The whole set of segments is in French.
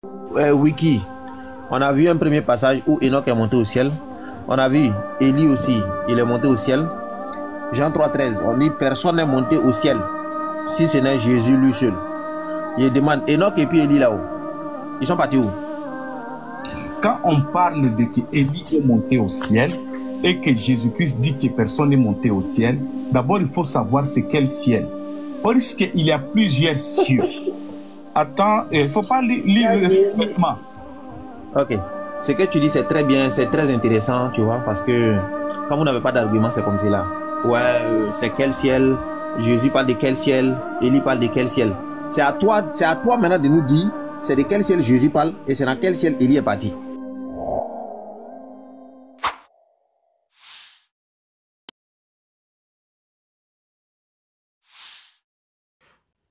Wiki, on a vu un premier passage où Enoch est monté au ciel. On a vu Élie aussi, il est monté au ciel. Jean 3,13, on dit personne n'est monté au ciel si ce n'est Jésus lui seul. Il demande Enoch et puis Élie là-haut. Ils sont partis où? Quand on parle de que Élie est monté au ciel et que Jésus-Christ dit que personne n'est monté au ciel, d'abord il faut savoir c'est quel ciel. Parce qu'il y a plusieurs cieux. Attends, il ne faut pas lire complètement. Ok. Ce que tu dis, c'est très bien, c'est très intéressant, tu vois, parce que quand vous n'avez pas d'argument, c'est comme cela. Ouais, c'est quel ciel? Jésus parle de quel ciel? Élie parle de quel ciel? C'est à toi maintenant de nous dire c'est de quel ciel Jésus parle et c'est dans quel ciel Élie est parti.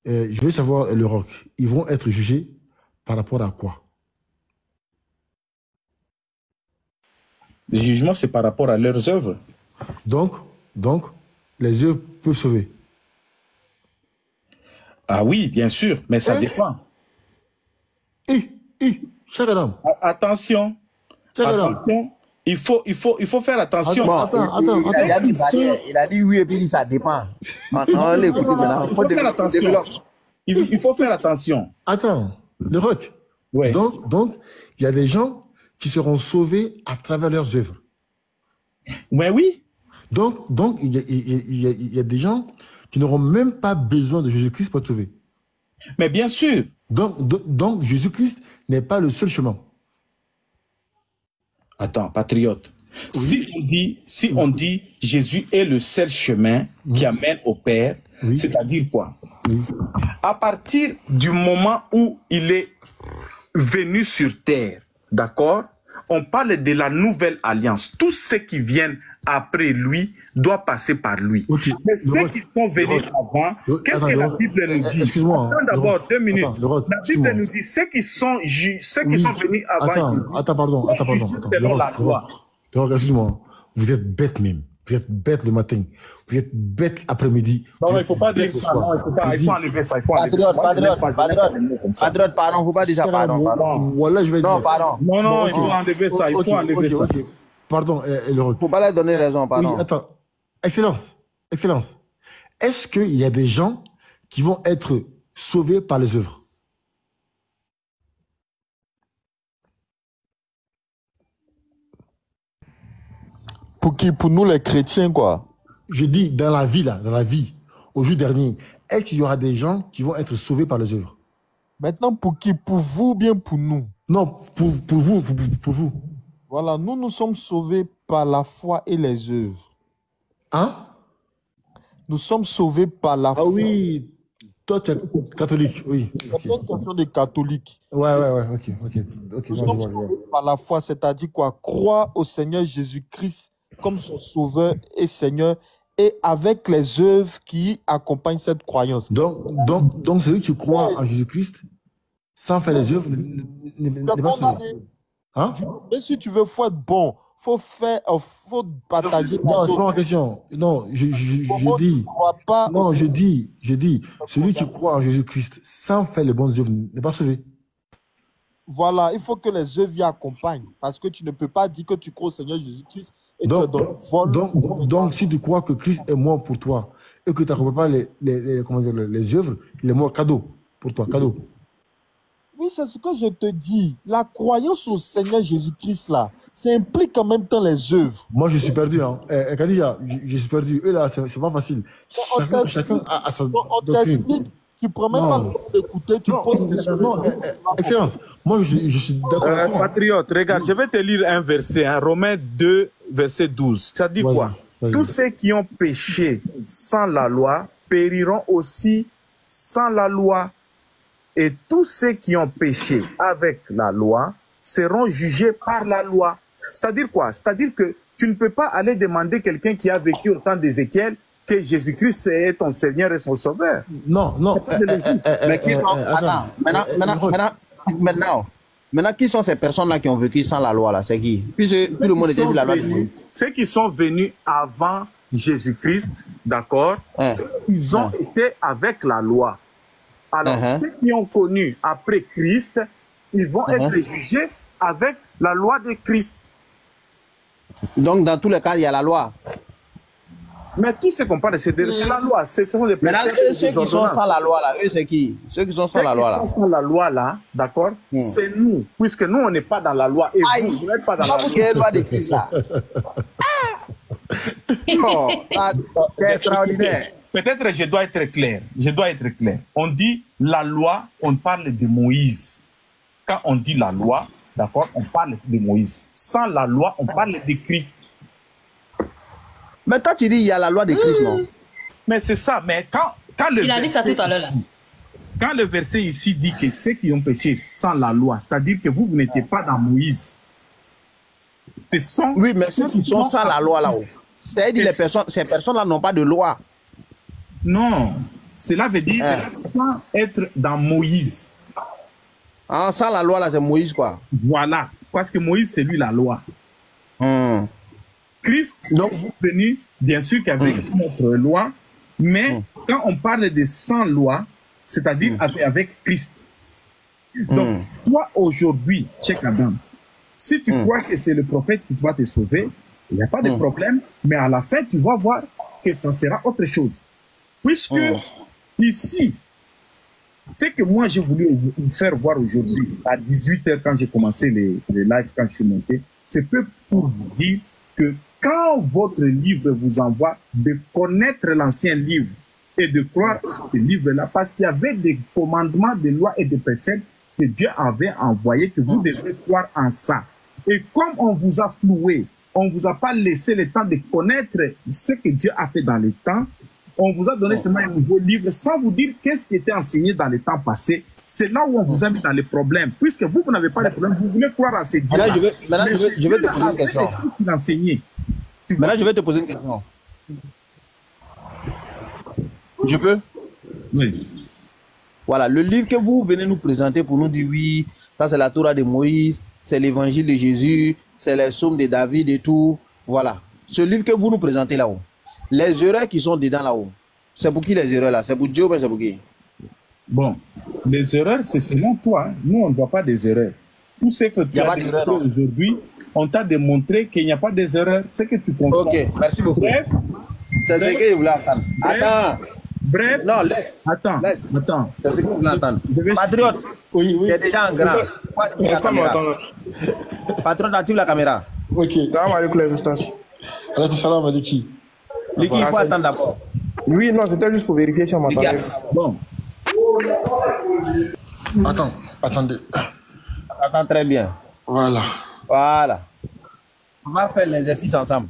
Je veux savoir, le roc, ils vont être jugés par rapport à quoi? Le jugement, c'est par rapport à leurs œuvres. Donc, les œuvres peuvent sauver. Ah oui, bien sûr, mais ça dépend. Cher homme. Attention. Attention. Il faut faire attention. Attends. Il a dit oui et puis il dit ça dépend. On l'écoute maintenant. Il faut faire attention. Il faut faire attention. Attends, le roc. Ouais. Donc, il y a des gens qui seront sauvés à travers leurs œuvres. Mais oui. Donc il y a des gens qui n'auront même pas besoin de Jésus-Christ pour être sauvés. Mais bien sûr. Donc Jésus-Christ n'est pas le seul chemin. Attends, patriote. Oui. Si on dit Jésus est le seul chemin qui amène au Père, c'est-à-dire quoi? À partir du moment où il est venu sur terre, d'accord? On parle de la nouvelle alliance. Tous ceux qui viennent après lui doivent passer par lui. Mais ceux qui sont venus avant, qu'est-ce que la Bible nous dit? Excuse-moi. Attends d'abord 2 minutes. La Bible nous dit ceux qui sont venus avant. Pardon. Le roc, excuse-moi. Vous êtes bête même. Vous êtes bête le matin. Vous êtes bête l'après-midi. Non, il ne faut pas dire ça. Il faut enlever ça. Patriote, pardon, il ne faut pas dire ça. Pardon. Voilà, je vais dire. Non, pardon. Non, il faut enlever ça. Il faut enlever ça. Pardon, le roc. Il ne faut pas leur donner raison, pardon. Oui, attends. Excellence. Est-ce qu'il y a des gens qui vont être sauvés par les œuvres? Pour nous les chrétiens, quoi. Je dis dans la vie, au jour dernier, est-ce qu'il y aura des gens qui vont être sauvés par les œuvres? Maintenant, pour qui? Pour vous ou bien pour nous? Non, pour vous. Voilà, nous sommes sauvés par la foi et les œuvres. Hein? Nous sommes sauvés par la foi. Ah oui, toi tu es catholique, oui. C'est une question des catholiques. Ouais, ok. Nous sommes sauvés par la foi, c'est-à-dire quoi? Croire au Seigneur Jésus-Christ comme son sauveur et Seigneur, et avec les œuvres qui accompagnent cette croyance. Donc celui qui croit en Jésus-Christ, sans faire les œuvres, n'est pas sauvé. Hein? Et si tu veux, faut être bon, faut partager. Non, c'est pas ma question. Non, je dis, celui qui croit en Jésus-Christ sans faire les bonnes œuvres n'est pas sauvé. Voilà, il faut que les œuvres y accompagnent, parce que tu ne peux pas dire que tu crois au Seigneur Jésus-Christ et donc, si tu crois que Christ est mort pour toi et que tu n'accompagnes pas les œuvres, il est mort cadeau pour toi, cadeau. Oui, c'est ce que je te dis. La croyance au Seigneur Jésus-Christ, là, ça implique en même temps les œuvres. Moi, je suis perdu. Hein. Kadija, je suis perdu. Eux, là, c'est pas facile. Chacun a sa doctrine. Tu ne prends même pas le temps d'écouter, tu poses des questions. Non, Excellence, moi, je suis d'accord avec toi. Patriote, regarde, je vais te lire un verset, hein, Romains 2, verset 12. Ça dit quoi? Tous ceux qui ont péché sans la loi périront aussi sans la loi. Et tous ceux qui ont péché avec la loi seront jugés par la loi. C'est-à-dire quoi? C'est-à-dire que tu ne peux pas aller demander quelqu'un qui a vécu au temps d'Ézéchiel que Jésus-Christ est ton Seigneur et son Sauveur. Non. Mais qui sont... Attends, maintenant, qui sont ces personnes-là qui ont vécu sans la loi, là? C'est qui? Puis tout le monde était sur la loi. Ceux qui sont venus avant Jésus-Christ, d'accord, ils ont été avec la loi. Alors, ceux qui ont connu après Christ, ils vont être jugés avec la loi de Christ. Donc, dans tous les cas, il y a la loi. Mais tout ce qu'on parle, c'est la loi. Ce sont des maintenant, ceux qui sont sans la loi, là, eux, c'est qui? Ceux qui sont sans la loi, là. Ceux qui sont sans la loi, là, d'accord, c'est nous. Puisque nous, on n'est pas dans la loi. Et vous n'êtes pas dans la loi. Quelle loi de Christ, là? Oh, c'est extraordinaire. Peut-être je dois être clair. Je dois être clair. On dit la loi, on parle de Moïse. Quand on dit la loi, d'accord, on parle de Moïse. Sans la loi, on parle de Christ. Mais toi, tu dis il y a la loi de Christ, non? Mais c'est ça. Mais quand le Il a dit ça tout à l'heure, là. Quand le verset ici dit que ceux qui ont péché sans la loi, c'est-à-dire que vous n'étiez pas dans Moïse. Oui, mais ceux qui sont sans la loi là-haut, c'est-à-dire ces personnes-là n'ont pas de loi. Non, cela veut dire sans être dans Moïse. Ah, sans la loi là, c'est Moïse quoi. Voilà, parce que Moïse c'est lui la loi. Christ, donc vous venez bien sûr qu'avec notre loi, mais quand on parle de sans loi, c'est-à-dire avec Christ. Donc toi aujourd'hui, Cheikh Adam, si tu crois que c'est le prophète qui va te sauver, il n'y a pas de problème, mais à la fin tu vas voir que ça sera autre chose. Puisque ici, ce que moi j'ai voulu vous faire voir aujourd'hui, à 18h quand j'ai commencé les lives, quand je suis monté, c'est peu pour vous dire que quand votre livre vous envoie de connaître l'ancien livre et de croire à ce livre-là, parce qu'il y avait des commandements, des lois et des préceptes que Dieu avait envoyés, que vous devez croire en ça. Et comme on vous a floué, on ne vous a pas laissé le temps de connaître ce que Dieu a fait dans le temps, on vous a donné seulement un nouveau livre sans vous dire qu'est-ce qui était enseigné dans le temps passé. C'est là où on vous a mis dans les problèmes. Puisque vous n'avez pas de problème, vous voulez croire à ces dieux. Maintenant, je vais te poser une question. Maintenant, je vais te poser une question. Je peux? Oui. Voilà, le livre que vous venez nous présenter pour nous dire oui, ça c'est la Torah de Moïse, c'est l'évangile de Jésus, c'est les psaumes de David et tout. Voilà. Ce livre que vous nous présentez là-haut, les erreurs qui sont dedans là-haut, c'est pour qui les erreurs là? C'est pour Dieu ou c'est pour qui? Bon, les erreurs, c'est selon toi. Nous, on ne voit pas des erreurs. Tout ce que tu as démontré aujourd'hui, on t'a démontré qu'il n'y a pas des erreurs. C'est que tu comprends. Ok, merci beaucoup. Bref, c'est ce que je voulais entendre. Attends. Bref. Non, laisse. Attends. C'est ce que je voulais entendre. Patriote, Oui. tu es déjà en grand. Patriote, active la caméra. Ok. Salam alaikum les ustaz. Alaikum salam, avec qui? Il faut attendre d'abord. Oui, non, c'était juste pour vérifier si on m'entendait. Bon. Attendez. Attends très bien. Voilà. On va faire l'exercice ensemble.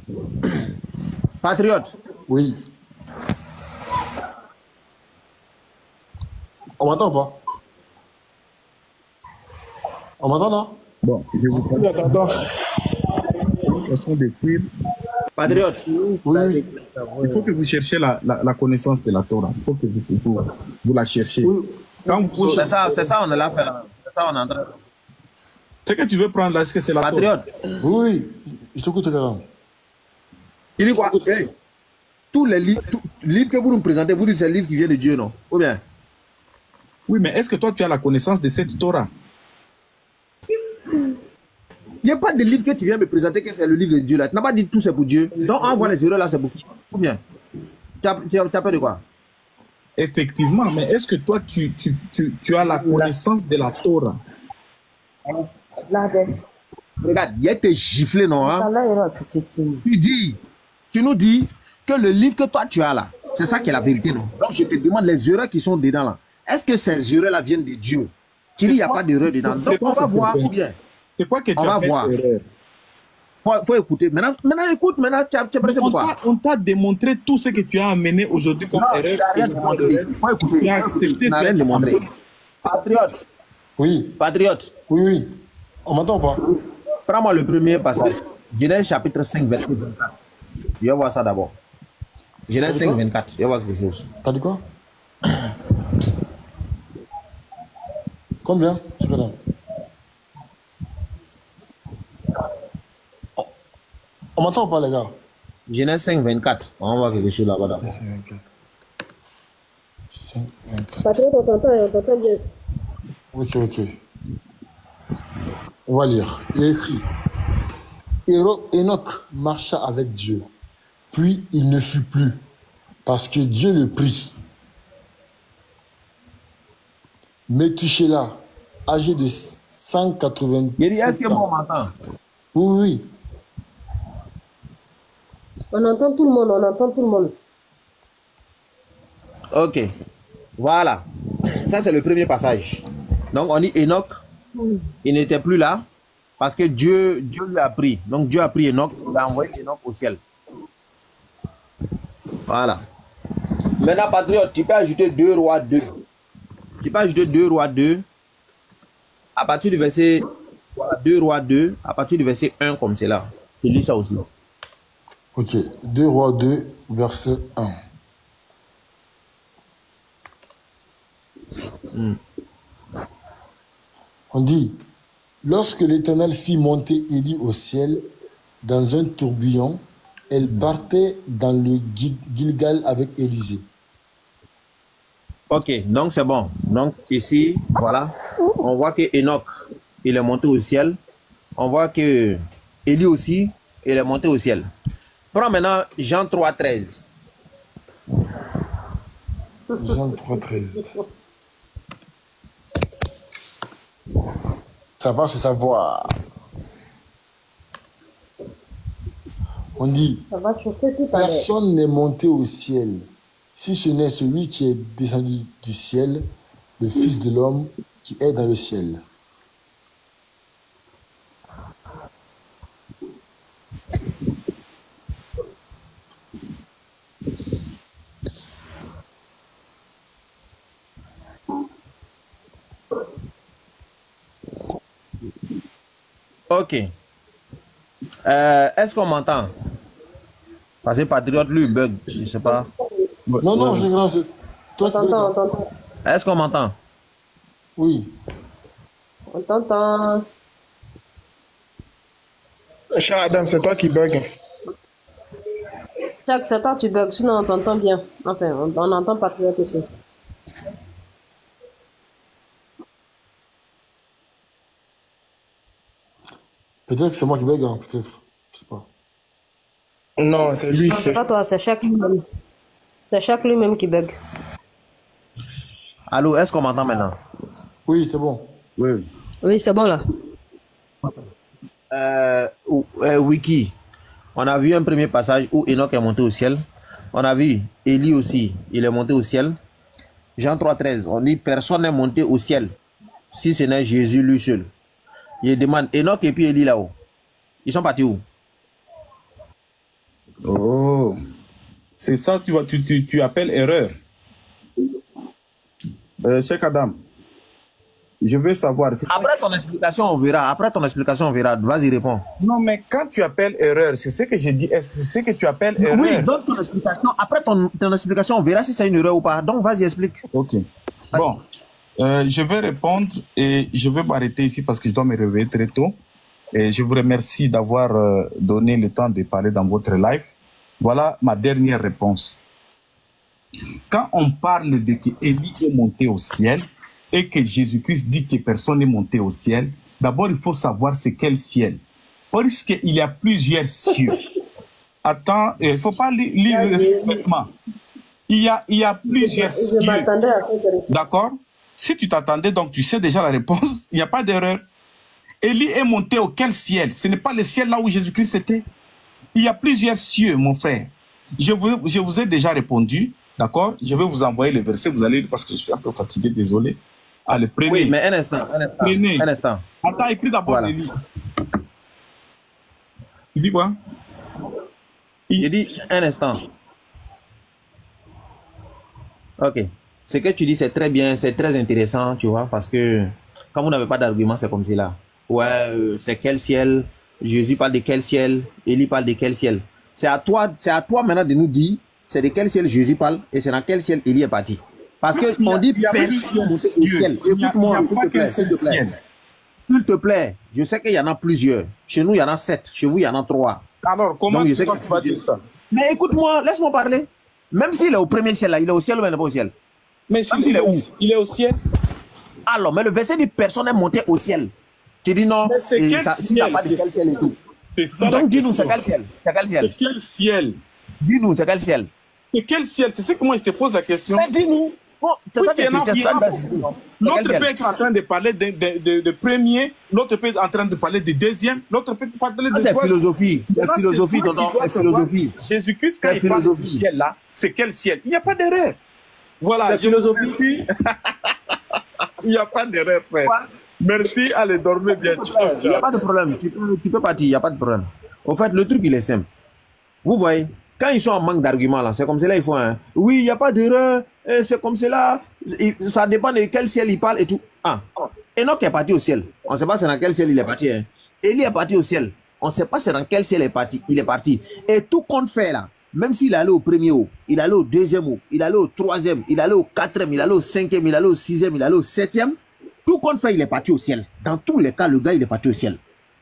Patriote. Oui. On m'entend pas? On m'entend, non? Bon, je vous parle. Une façon de fuir. Patriote. Oui. Il faut que vous cherchiez la connaissance de la Torah. Il faut que vous la cherchiez. Oui. C'est ça, on est là faire. C'est ça, on est en train. Ce que tu veux prendre là, est-ce que c'est la Torah? Patriote. Oui. Je t'écoute, Karam. Il dit quoi? Hey. Tous les livres que vous nous présentez, vous dites que c'est le livre qui vient de Dieu, non? Ou bien? Oui, mais est-ce que toi, tu as la connaissance de cette Torah? Il n'y a pas de livre que tu viens me présenter que c'est le livre de Dieu là. Tu n'as pas dit tout c'est pour Dieu. Donc on voit les erreurs là, c'est pour qui? Ou bien? Tu as peur de quoi? Effectivement, mais est-ce que toi, tu as la connaissance de la Torah? Regarde, il a été giflé, non? Hein? Tu nous dis que le livre que toi tu as là, c'est ça qui est la vérité, non? Donc je te demande les erreurs qui sont dedans là. Est-ce que ces erreurs là viennent de Dieu? Tu dis il n'y a pas d'erreur dedans. Donc on va voir ou bien? C'est quoi que tu as fait erreur? Faut écouter. Maintenant, écoute, tu es pressé pourquoi? On t'a démontré tout ce que tu as amené aujourd'hui comme erreur. Faut écouter. Tu as accepté. Tu n'as rien demandé. Patriote. Oui. Patriote. Oui. On m'entend pas? Prends-moi le premier passage. Genèse chapitre 5, verset 24. Je vais voir ça d'abord. Genèse 5, 24. Je vais voir quelque chose. T'as dit quoi? Combien? On m'entend pas, les gars? Genèse 5, 24. On va voir quelque chose là-bas d'abord. 5, 24. Patron, on t'entend bien. Ok. On va lire. Il est écrit. Enoch marcha avec Dieu, puis il ne fut plus, parce que Dieu le prit. Métuchéla, âgé de 180. Est-ce que moi on m'entend? Oui, oui. On entend tout le monde, on entend tout le monde. Ok. Voilà. Ça, c'est le premier passage. Donc, on dit Enoch, il n'était plus là parce que Dieu lui a pris. Donc, Dieu a pris Enoch, il a envoyé Enoch au ciel. Voilà. Maintenant, patriote, tu peux ajouter 2 Rois 2. Tu peux ajouter 2 Rois 2 à partir du verset 2 Rois 2, à partir du verset 1 comme c'est là. Je lis ça aussi. Ok. 2 Rois 2, verset 1. On dit, lorsque l'Éternel fit monter Élie au ciel dans un tourbillon, elle partait dans le Gilgal avec Élisée. Ok, donc c'est bon. Donc ici, voilà, on voit que Enoch, il est monté au ciel. On voit que Élie aussi, il est monté au ciel. Prends maintenant Jean 3, 13. Jean 3, 13. Savoir, c'est savoir. On dit, personne n'est monté au ciel, si ce n'est celui qui est descendu du ciel, le Fils de l'homme qui est dans le ciel. Ok. Est-ce qu'on m'entend? Parce que Patriote, lui, bug. Je sais pas. Non, non, j'ai grand. Toi, tu On t'entend. Est-ce qu'on m'entend? Oui. On t'entend. Cher Adam, c'est toi qui bug. Jacques, c'est toi tu bugs, sinon on t'entend bien. Enfin, on entend Patriote aussi. Peut-être que c'est moi qui bug, hein, peut-être. Je sais pas. Non, c'est lui. Non, c'est pas toi, c'est Jacques lui-même. C'est Jacques lui-même qui bug. Allô, est-ce qu'on m'entend maintenant? Oui, c'est bon. Oui. Oui, c'est bon là. Wiki, on a vu un premier passage où Enoch est monté au ciel. On a vu Élie aussi, il est monté au ciel. Jean 3, 13, on dit personne n'est monté au ciel si ce n'est Jésus lui seul. Il demande Enoch et puis Élie là-haut. Ils sont partis où? Oh, c'est ça tu appelles erreur. Cheikh Adam, je veux savoir. Après ton explication, on verra. Après ton explication, on verra. Vas-y, réponds. Non, mais quand tu appelles erreur, c'est ce que j'ai dit. C'est ce que tu appelles erreur. Oui, donne ton explication. Après ton explication, on verra si c'est une erreur ou pas. Donc, vas-y, explique. Ok. Bon, je vais répondre et je vais m'arrêter ici parce que je dois me réveiller très tôt. Et je vous remercie d'avoir donné le temps de parler dans votre live. Voilà ma dernière réponse. Quand on parle de que Élie est monté au ciel et que Jésus-Christ dit que personne n'est monté au ciel, d'abord il faut savoir c'est quel ciel. Parce qu'il y a plusieurs cieux. Attends, il ne faut pas lire complètement. Il y a plusieurs cieux. D'accord? Si tu t'attendais, donc tu sais déjà la réponse, il n'y a pas d'erreur. Élie est monté auquel ciel? Ce n'est pas le ciel là où Jésus-Christ était. Il y a plusieurs cieux, mon frère. Je vous ai déjà répondu, d'accord? Je vais vous envoyer le verset, vous allez, parce que je suis un peu fatigué, désolé. Allez, prenez. Oui, mais un instant, Prenez. un instant. Attends, écris d'abord Voilà. Élie. Tu dis quoi? Il dit un instant. Ok. Ce que tu dis, c'est très bien, c'est très intéressant, tu vois, parce que quand vous n'avez pas d'argument, c'est comme cela. Ouais, c'est quel ciel? Jésus parle de quel ciel? Élie parle de quel ciel? C'est à toi maintenant de nous dire c'est de quel ciel Jésus parle et c'est dans quel ciel Élie est parti. Parce que on dit personne au ciel. Écoute-moi, s'il te plaît. S'il te plaît, je sais qu'il y en a plusieurs. Chez nous, il y en a 7. Chez vous, il y en a 3. Alors, comment tu vas dire ça? Mais écoute-moi, laisse-moi parler. Même s'il est au premier ciel, là, il est au ciel ou il n'est pas au ciel? Mais s'il est où? Il est au ciel. Alors, mais le verset dit personne n'est monté au ciel. Tu dis non, Mais c'est et quel ça, si ça ciel? pas de quel ciel et tout. C'est ça la Donc dis-nous, c'est question. quel ciel? C'est quel ciel? C'est quel ciel? Dis-nous, c'est quel ciel? C'est quel ciel? C'est ce que moi je te pose la question. Mais dis-nous. Bon, Puisqu'il y en a l'autre peut être en train de parler de premier, l'autre peut être en train de parler de deuxième, l'autre peut parler de c'est philosophie. C'est philosophie, tonton. C'est philosophie. Jésus-Christ, quand il parle du ciel là, c'est quel ciel? Il n'y a pas d'erreur. Voilà. C'est philosophie. Il n'y a pas d'erreur, frère. Merci, allez, dormez bien. Il n'y a pas de problème. Tu peux partir, il n'y a pas de problème. Au fait, le truc, il est simple. Vous voyez, quand ils sont en manque d'arguments, là, c'est comme cela, il faut un. Oui, il n'y a pas d'erreur. C'est comme cela. Ça dépend de quel ciel il parle et tout. Ah. Enoch est parti au ciel. On ne sait pas c'est dans quel ciel il est parti. Hein. Élie est parti au ciel. On ne sait pas c'est dans quel ciel il est parti. Et tout compte fait là, même s'il allait au premier haut, il allait au deuxième haut, il allait au troisième, il allait au quatrième, il allait au cinquième, il allait au sixième, il allait au septième. Tout compte fait, il est parti au ciel. Dans tous les cas, le gars, il est parti au ciel.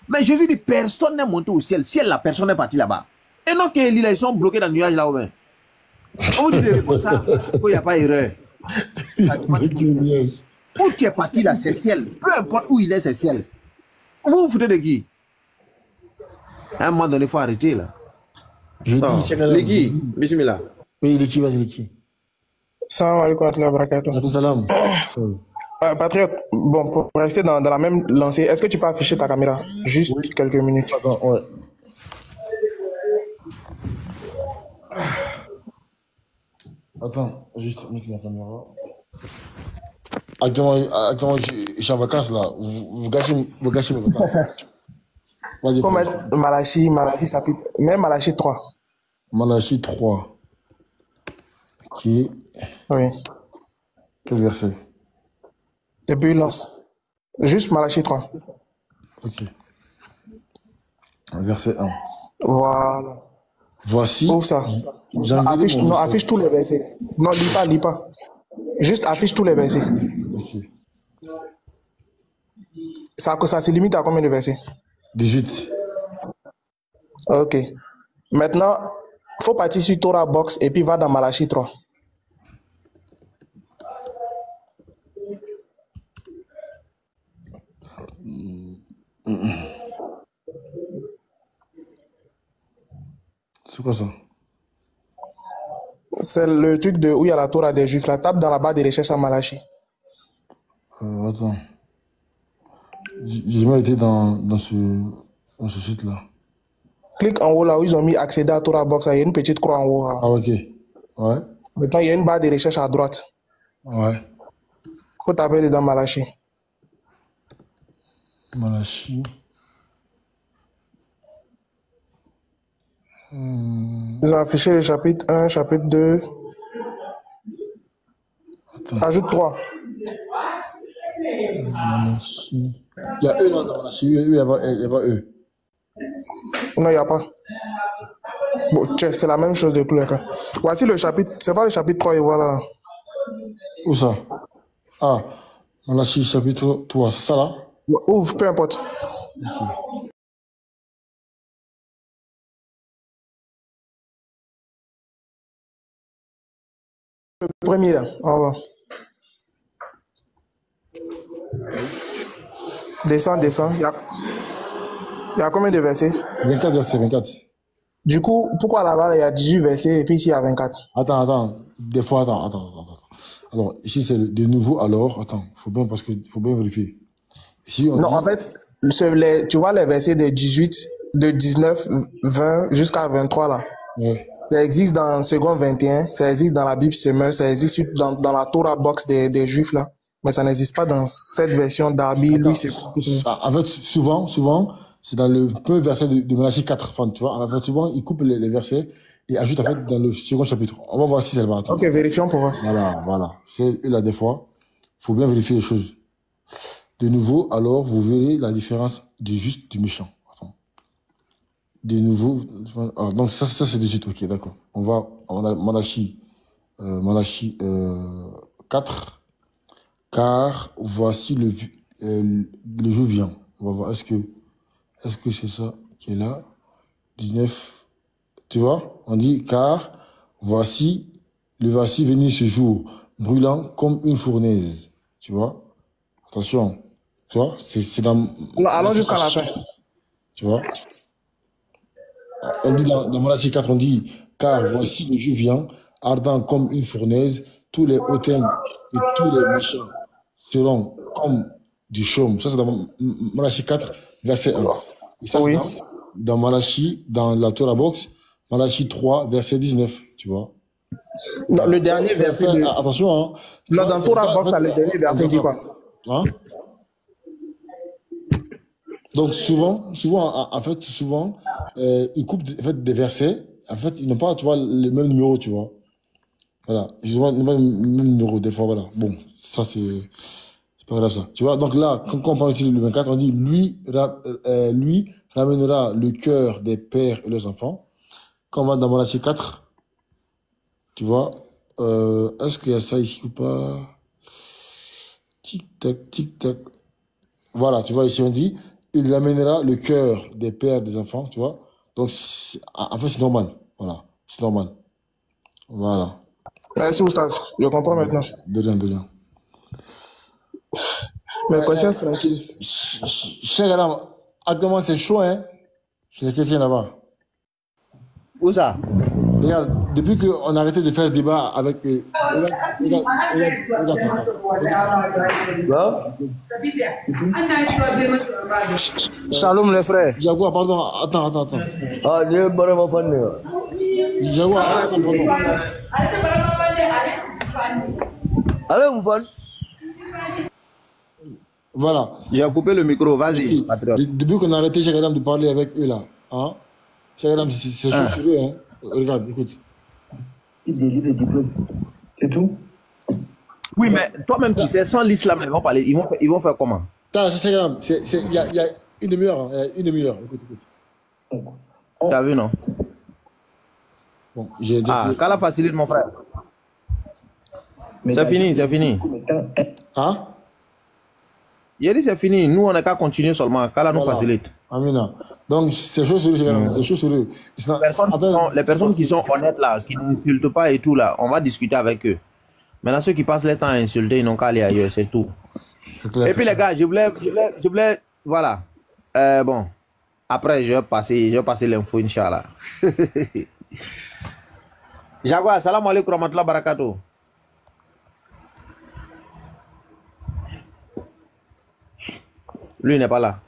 Mais Jésus dit, personne n'est monté au ciel. Ciel, la personne n'est partie là-bas. Et non, ils sont bloqués dans le nuage là-haut. On vous dit de répondre ça, il n'y a pas erreur. Où tu es parti là, c'est ciel. Peu importe où il est, c'est ciel. Vous vous foutez de qui? À un moment donné, il faut arrêter là. Les qui? Bismillah. Oui, il est qui? Vas-y, il est qui? Salam alaikum wa rahmatullahi wa barakatuh. Salam. Patriote, bon, pour rester dans la même lancée, est-ce que tu peux afficher ta caméra? Juste quelques minutes. Attends, ouais. Attends, juste mettre ma caméra. Actuellement, je suis en vacances là. Vous gâchez mes vacances. Vas-y. Faut mettre Malachi, chapitre. Même Malachi 3. Malachi 3. Ok. Oui. Quel verset? Depuis lance. Juste Malachi 3. Ok. Verset 1. Voilà. Voici. Ouvre ça. Affiche tous les versets. Non, lis pas. Juste affiche tous les versets. Ok. Ça se limite à combien de versets? 18. Ok. Maintenant, il faut partir sur Torah Box et puis va dans Malachi 3. C'est quoi ça? C'est le truc de où il y a la Torah des Juifs. La tape dans la barre de recherche à Malachi. Attends. J'ai jamais été dans ce site-là. Clique en haut là où ils ont mis accéder à Torah Box. Il y a une petite croix en haut. Là. Ah, ok. Ouais. Maintenant, il y a une barre de recherche à droite. Ouais. Il faut taper dedans Malachi. Malachi. Ils ont affiché le chapitre 1, chapitre 2. Attends. Ajoute 3. Malachi. Il y a eux dans Malachi. Il n'y a pas eux. Non, il n'y a pas. Bon, c'est la même chose de tous les cas. Voici le chapitre. C'est pas le chapitre 3 et voilà. Où ça? Ah, Malachi chapitre 3, c'est ça là? Ouvre, peu importe. Ok. Le premier là, en bas. Descends. Il y a combien de versets? 24 versets, 24. Du coup, pourquoi là-bas il y a 18 versets et puis ici il y a 24? Attends. Des fois, attends. Alors, ici c'est de nouveau, alors, attends, faut bien vérifier. Ici, Non, en fait, tu vois les versets de 18, de 19, 20 jusqu'à 23 là. Ouais. Ça existe dans Second 21, ça existe dans la Bible Semeur, ça existe dans la Torah Box des Juifs là. Mais ça n'existe pas dans cette version d'Arbi. Lui, c'est... En fait, souvent, c'est dans le premier verset de Malachi 4. Enfin, tu vois, en fait, souvent, ils coupent les versets et ajoutent en fait dans le second chapitre. On va voir si c'est le bon. Ok, vérifions pour voir. Voilà. C'est là des fois. Faut bien vérifier les choses. De nouveau, alors, vous verrez la différence du juste du méchant. Attends. De nouveau, donc ça c'est 18. Ok, d'accord. On a Malachi 4. Car voici le jour vient. On va voir, est-ce que c'est ça qui est là? 19. Tu vois? On dit, car voici venir ce jour, brûlant comme une fournaise. Tu vois? Attention. Tu vois, c'est dans... Allons jusqu'à la fin. Tu vois. On dit dans Malachie 4, on dit, car voici le jour vient, ardent comme une fournaise, tous les hautains et tous les méchants seront comme du chaume. Ça, c'est dans Malachie 4, verset 1. Et ça, Oui. c'est dans Malachie, dans la Torah Box, Malachie 3, verset 19, tu vois. Dans le dernier verset. Attention, hein. Non, dans Torah Box, le dernier verset dit quoi? Hein? Donc souvent, ils coupent en fait, des versets. En fait, ils n'ont pas, tu vois, le même numéro, tu vois. Voilà, ils ont le même numéro des fois, voilà. Bon, ça c'est pas grave ça. Tu vois, donc là, quand on parle ici du 24, on dit lui ramènera le cœur des pères et leurs enfants. Quand on va dans Malachie 4, tu vois, est-ce qu'il y a ça ici ou pas? Tic-tac, tic-tac. Voilà, tu vois, ici on dit, il amènera le cœur des pères et des enfants, tu vois. Donc, en fait, c'est normal. Voilà, c'est normal. Voilà. Merci, Oustaz. Je comprends maintenant. De rien. Mais conscience tranquille. Cher madame, actuellement, c'est chaud, hein. Chez les chrétiens là-bas. Où ça? Regarde, depuis qu'on a arrêté de faire le débat avec... Regarde. Shalom, les frères. Jaguar, pardon, attends. Ah, Dieu, bon, mon fan. Jaguar, attends, pardon. Allez, mon fan. Voilà. J'ai coupé le micro, vas-y, patriote. Depuis qu'on a arrêté, cher madame, de parler avec eux là, hein. Cher madame, c'est chaud sur eux, hein. Regarde, écoute. C'est tout? Oui, mais toi-même, tu sais, sans l'islam, ils vont parler, ils vont faire comment? Cher madame, il y a une demi-heure, hein, écoute. T'as vu, non? Bon, j'ai dit... Ah, Kala facilite, mon frère. C'est fini. Hein? Il a dit c'est fini, nous on n'a qu'à continuer seulement, Kala nous facilite. Amina. Donc, c'est chaud sur eux, c'est chaud sur eux. Les personnes qui sont honnêtes là, qui n'insultent pas et tout là, on va discuter avec eux. Maintenant, ceux qui passent le temps à insulter, ils n'ont qu'à aller ailleurs, c'est tout. Et puis les gars, je voulais, voilà. Bon, après je vais passer l'info, Inch'Allah. Jaguar, salam alaikum rahmatullah barakatuh. Lui n'est pas là.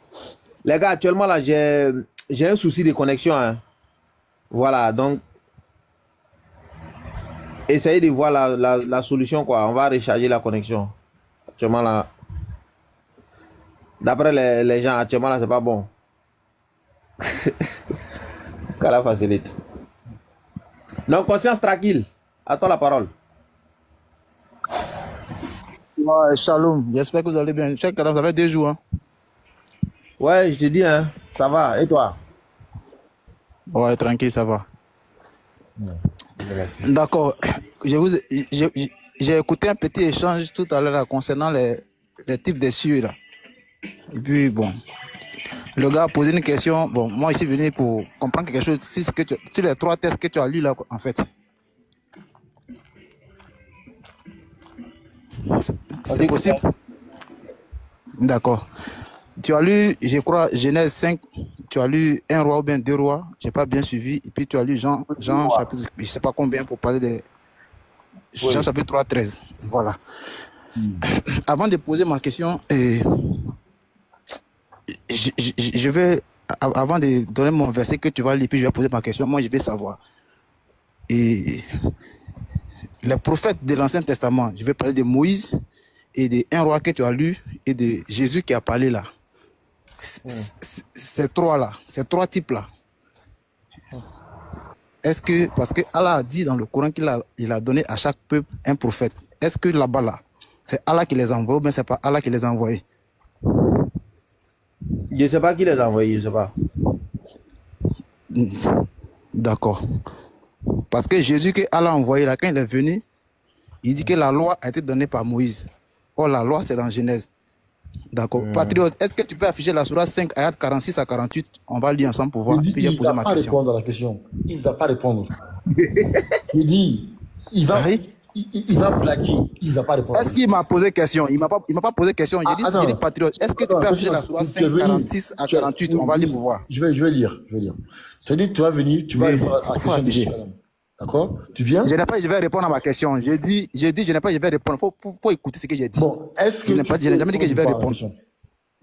Les gars, actuellement là, j'ai un souci de connexion. Hein. Voilà, donc essayez de voir la solution quoi. On va recharger la connexion. Actuellement là, d'après les gens, actuellement là, c'est pas bon. Qu'Allah facilite. Donc, conscience tranquille. À toi la parole. Ouais, shalom. J'espère que vous allez bien. Check, vous avez 2 jours. Hein. Ouais, je te dis, hein, ça va. Et toi? Ouais, tranquille, ça va. D'accord. J'ai écouté un petit échange tout à l'heure concernant les types de cieux là. Et puis bon, le gars a posé une question. Bon, moi je suis venu pour comprendre quelque chose sur les 3 tests que tu as lus là en fait. C'est possible? D'accord. Tu as lu, je crois, Genèse 5, tu as lu 1 roi ou bien 2 rois, je n'ai pas bien suivi, et puis tu as lu Jean chapitre, je ne sais pas combien pour parler de Jean chapitre 3, 13. Voilà. Avant de poser ma question, je vais, avant de donner mon verset que tu vas lire, puis je vais poser ma question, moi je vais savoir. Et les prophètes de l'Ancien Testament, je vais parler de Moïse et de 1 roi que tu as lu et de Jésus qui a parlé là. Ces 3 là, ces 3 types là, est-ce que, parce que Allah a dit dans le Coran qu'il a donné à chaque peuple un prophète, est-ce que là-bas là, c'est Allah qui les a envoyés ou bien c'est pas Allah qui les a envoyés? Je ne sais pas qui les a envoyés, je ne sais pas. D'accord. Parce que Jésus que Allah a envoyé là, quand il est venu, il dit que la loi a été donnée par Moïse. Or la loi c'est dans Genèse. D'accord. Patriote, est-ce que tu peux afficher la sourate 5, ayat 46 à 48? On va lire ensemble pour voir. Puis je vais poser ma question. Il ne va pas répondre à la question. Il va pas répondre. Il dit, il va. il va blaguer, il ne va pas répondre. Est-ce qu'il m'a posé question? Il m'a pas posé question. J'ai dit patriote. Est-ce que tu peux afficher la Sourate 5, 46 à 48? On va lire pour voir. Je vais lire. Tu as dit, tu vas venir, tu vas répondre à la question de Sheikh Adam. D'accord? Tu viens? Je n'ai pas, je vais répondre à ma question. J'ai dit, je n'ai pas, je vais répondre. Faut écouter ce que j'ai dit. Bon, est-ce que je n'ai jamais dit que je vais répondre.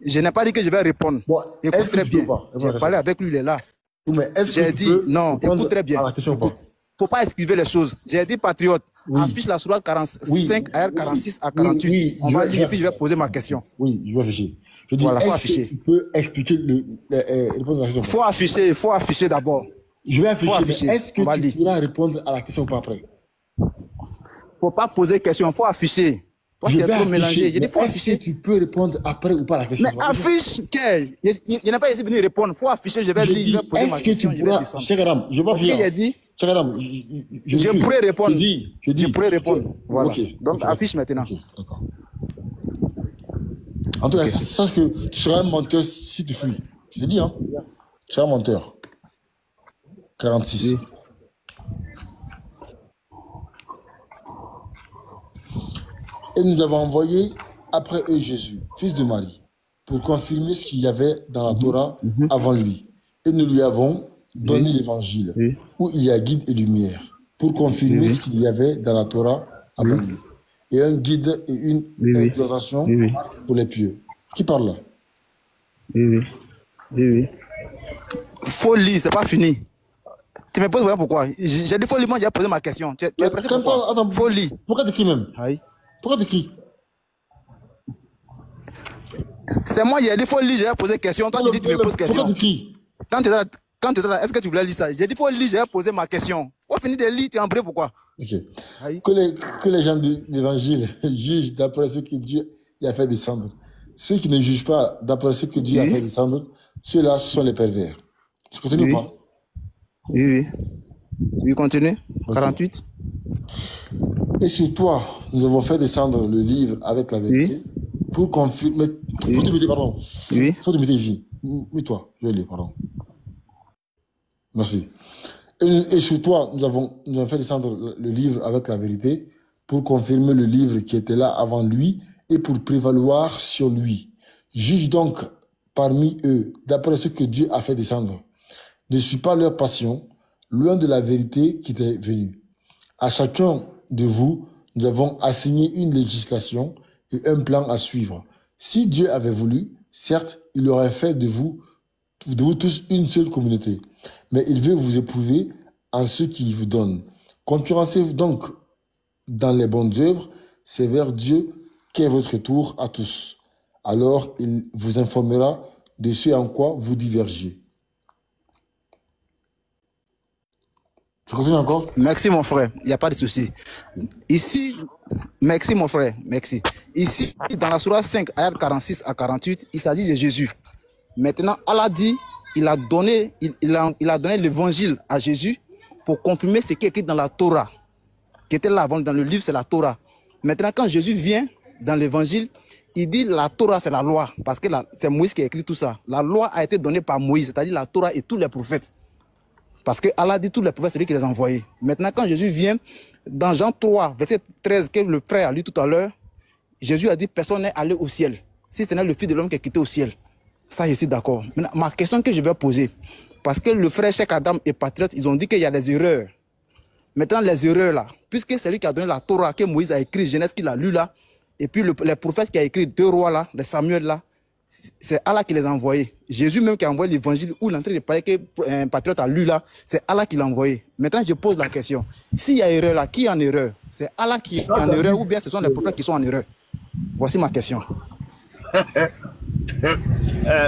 Je n'ai pas dit que je vais répondre. Bon, écoute très bien. J'ai parlé avec lui, il est là. J'ai dit, non, écoute très bien. Il ne faut pas esquiver les choses. J'ai dit, patriote, affiche la Sourate 45, 46 à 48. On va lire et puis je vais poser ma question. Oui, je vais afficher. Je dis, voilà, faut afficher. Tu peux expliquer répondre à la question. Il faut afficher d'abord. Je vais afficher. Est-ce que tu pourras répondre à la question ou pas après? Il ne faut pas poser de question, il faut afficher. Toi, tu es trop mélangé. Il faut afficher. Est-ce que tu peux répondre après ou pas à la question? Mais affiche, je n'ai pas essayé de venir répondre. Il faut afficher, je vais poser ma question. Cheikh Adam, je vais pas finir. Cheikh Adam, je pourrais répondre. Je pourrais répondre. Voilà. Okay. Donc affiche maintenant. Okay. D'accord. En tout cas, sache que tu seras un menteur si tu fuis. Je te dis, hein. Tu seras un menteur. 46. Oui. Et nous avons envoyé après eux Jésus, fils de Marie, pour confirmer ce qu'il y avait dans la Torah avant lui. Et nous lui avons donné l'évangile, où il y a guide et lumière, pour confirmer ce qu'il y avait dans la Torah avant lui. Et un guide et une exhortation pour les pieux. Qui parle là? Faut lire, c'est pas fini. Tu me poses pourquoi? J'ai dit faut lire, moi j'ai posé ma question. Tu es pressé pourquoi? Attends, faut lire. Pourquoi t'écris même? Pourquoi t'écris? C'est moi, j'ai dit faut lire, j'ai posé question. Toi tu dis tu me poses question. Pourquoi t'écris? Quand tu es là, est-ce que tu voulais lire ça? J'ai dit faut lire, j'ai posé ma question. Faut finir de lire, tu es en bré pourquoi? Que les gens de l'évangile jugent d'après ce que Dieu a fait descendre. Ceux qui ne jugent pas d'après ce que Dieu a fait descendre, ceux-là sont les pervers. Tu continues ou pas? Oui, continue. 48. Et sur toi, nous avons fait descendre le livre avec la vérité pour confirmer. Faut te mettre, pardon. Faut te mettre ici. Mets-toi, je vais lire, pardon. Merci. Et sur toi, nous avons fait descendre le livre avec la vérité pour confirmer le livre qui était là avant lui et pour prévaloir sur lui. Juge donc parmi eux, d'après ce que Dieu a fait descendre. Ne suis pas leur passion, loin de la vérité qui t'est venue. À chacun de vous, nous avons assigné une législation et un plan à suivre. Si Dieu avait voulu, certes, il aurait fait de vous tous une seule communauté. Mais il veut vous éprouver en ce qu'il vous donne. Concurrencez-vous donc dans les bonnes œuvres, c'est vers Dieu qu'est votre tour à tous. Alors, il vous informera de ce en quoi vous divergez. Tu continues encore? Merci mon frère, il n'y a pas de souci. Ici, merci mon frère, merci. Ici, dans la Sourate 5, ayat 46 à 48, il s'agit de Jésus. Maintenant, Allah dit, il a donné l'évangile à Jésus pour confirmer ce qui est écrit dans la Torah, qui était là avant, dans le livre, c'est la Torah. Maintenant, quand Jésus vient dans l'évangile, il dit la Torah, c'est la loi, parce que c'est Moïse qui a écrit tout ça. La loi a été donnée par Moïse, c'est-à-dire la Torah et tous les prophètes. Parce que Allah dit tous les prophètes, c'est lui qui les a envoyés. Maintenant, quand Jésus vient, dans Jean 3, verset 13, que le frère a lu tout à l'heure, Jésus a dit, personne n'est allé au ciel, si ce n'est le Fils de l'homme qui est quitté au ciel. Ça, je suis d'accord. Maintenant, ma question que je vais poser, parce que le frère Cheikh Adam et Patriote, ils ont dit qu'il y a des erreurs. Maintenant, les erreurs là, puisque c'est lui qui a donné la Torah, que Moïse a écrit, Genèse qu'il a lu là, et puis les prophètes qui a écrit 2 rois là, les Samuel là, c'est Allah qui les a envoyés. Jésus même qui a envoyé l'évangile où l'entrée de parler que un patriote a lu là, c'est Allah qui l'a envoyé. Maintenant, je pose la question. S'il y a erreur là, qui est en erreur? C'est Allah qui est en erreur ou bien ce sont les prophètes qui sont en erreur? Voici ma question.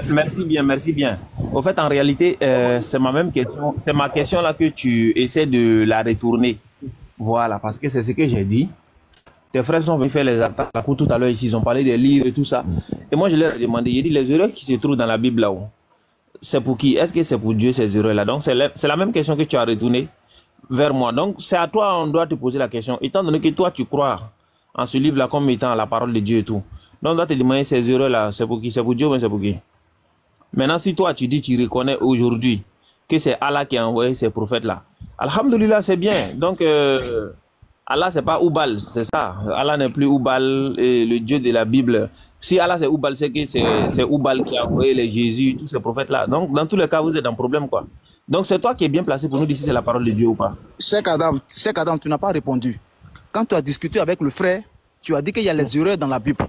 Merci bien, merci bien. Au fait, en réalité, c'est ma même question. C'est ma question là que tu essaies de la retourner. Voilà, parce que c'est ce que j'ai dit. Tes frères sont venus faire les attaques tout à l'heure ici, ils ont parlé des livres et tout ça. Et moi, je leur ai demandé, j'ai dit, les erreurs qui se trouvent dans la Bible là-haut, c'est pour qui? Est-ce que c'est pour Dieu ces erreurs-là? Donc, c'est la même question que tu as retournée vers moi. Donc, c'est à toi, on doit te poser la question. Étant donné que toi, tu crois en ce livre-là comme étant la parole de Dieu et tout. Donc, on doit te demander ces erreurs-là, c'est pour qui? C'est pour Dieu ou c'est pour qui? Maintenant, si toi, tu dis, tu reconnais aujourd'hui que c'est Allah qui a envoyé ces prophètes-là. Alhamdulillah, c'est bien. Donc, Allah, c'est pas Oubal, c'est ça. Allah n'est plus Oubal, et le Dieu de la Bible. Si Allah c'est Oubal, c'est que c'est Oubal qui a envoyé les Jésus, tous ces prophètes-là. Donc, dans tous les cas, vous êtes en problème, quoi. Donc, c'est toi qui es bien placé pour nous dire si c'est la parole de Dieu ou pas. Cheikh Adam, tu n'as pas répondu. Quand tu as discuté avec le frère, tu as dit qu'il y a les erreurs dans la Bible.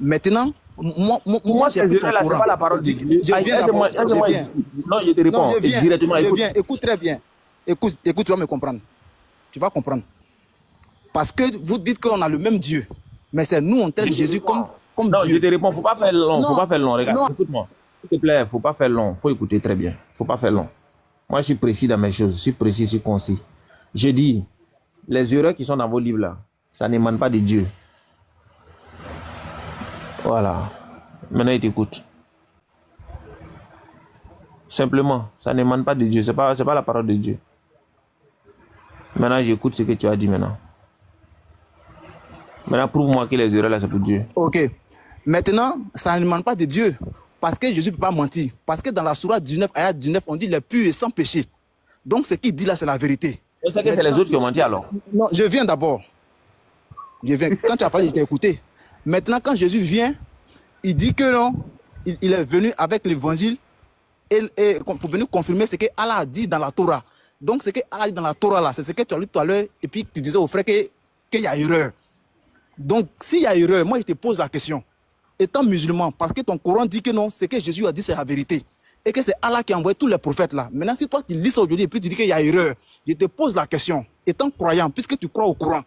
Maintenant, moi ces erreurs-là, c'est pas la parole de Dieu. Non, je te réponds directement. Écoute très bien. Écoute, tu vas me comprendre. Tu vas comprendre. Parce que vous dites qu'on a le même Dieu. Mais c'est nous, on traite Jésus comme non, Dieu. Je te réponds, faut pas faire long. Faut pas faire long. Regarde, écoute-moi. S'il te plaît, faut pas faire long. Faut écouter très bien. Faut pas faire long. Moi, je suis précis dans mes choses. Je suis précis, je suis concis. Je dis, les erreurs qui sont dans vos livres là, ça n'émane pas de Dieu. Voilà. Maintenant, il t'écoute. Simplement, ça n'émane pas de Dieu. C'est pas la parole de Dieu. Maintenant, j'écoute ce que tu as dit maintenant. Maintenant, prouve-moi que les erreurs là, c'est pour Dieu. Ok. Maintenant, ça n'émane pas de Dieu. Parce que Jésus ne peut pas mentir. Parce que dans la sourate 19, ayat 19, on dit les purs et sans péché. Donc, ce qu'il dit là, c'est la vérité. Et c'est que c'est les autres qui ont menti alors? Non, je viens d'abord. Quand tu as parlé, je t'ai écouté. Maintenant, quand Jésus vient, il dit que non, il est venu avec l'évangile et pour venir confirmer ce que Allah a dit dans la Torah. Donc, ce que Allah a dit dans la Torah là, c'est ce que tu as lu tout à l'heure et puis tu disais au frère qu'il y a erreur. Donc, s'il y a erreur, moi je te pose la question. Étant musulman, parce que ton Coran dit que non, ce que Jésus a dit c'est la vérité. Et que c'est Allah qui a envoyé tous les prophètes là. Maintenant, si toi tu lis ça aujourd'hui et puis tu dis qu'il y a erreur, je te pose la question. Étant croyant, puisque tu crois au Coran,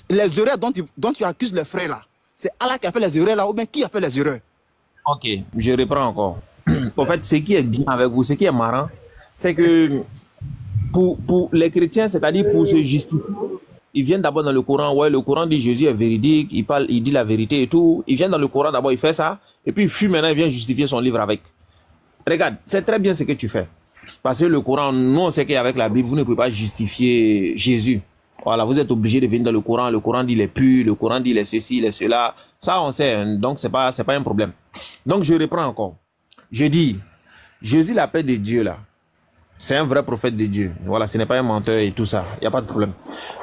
les erreurs dont tu accuses les frères là, c'est Allah qui a fait les erreurs là ou bien qui a fait les erreurs? Ok, je reprends encore. En fait, ce qui est bien avec vous, ce qui est marrant, c'est que pour les chrétiens, c'est-à-dire pour se justifier, ils viennent d'abord dans le Coran. Ouais, le Coran dit Jésus est véridique, il dit la vérité et tout. Ils viennent dans le Coran d'abord, il fait ça, et puis il fuit maintenant, il vient justifier son livre avec. Regarde, c'est très bien ce que tu fais. Parce que le Coran, nous on sait qu'avec la Bible, vous ne pouvez pas justifier Jésus. Voilà, vous êtes obligé de venir dans le Coran dit les purs, le Coran dit les ceci, les cela. Ça, on sait, hein, donc c'est pas un problème. Donc, je reprends encore. Je dis, Jésus, la paix de Dieu, là, c'est un vrai prophète de Dieu. Voilà, ce n'est pas un menteur et tout ça. Il n'y a pas de problème.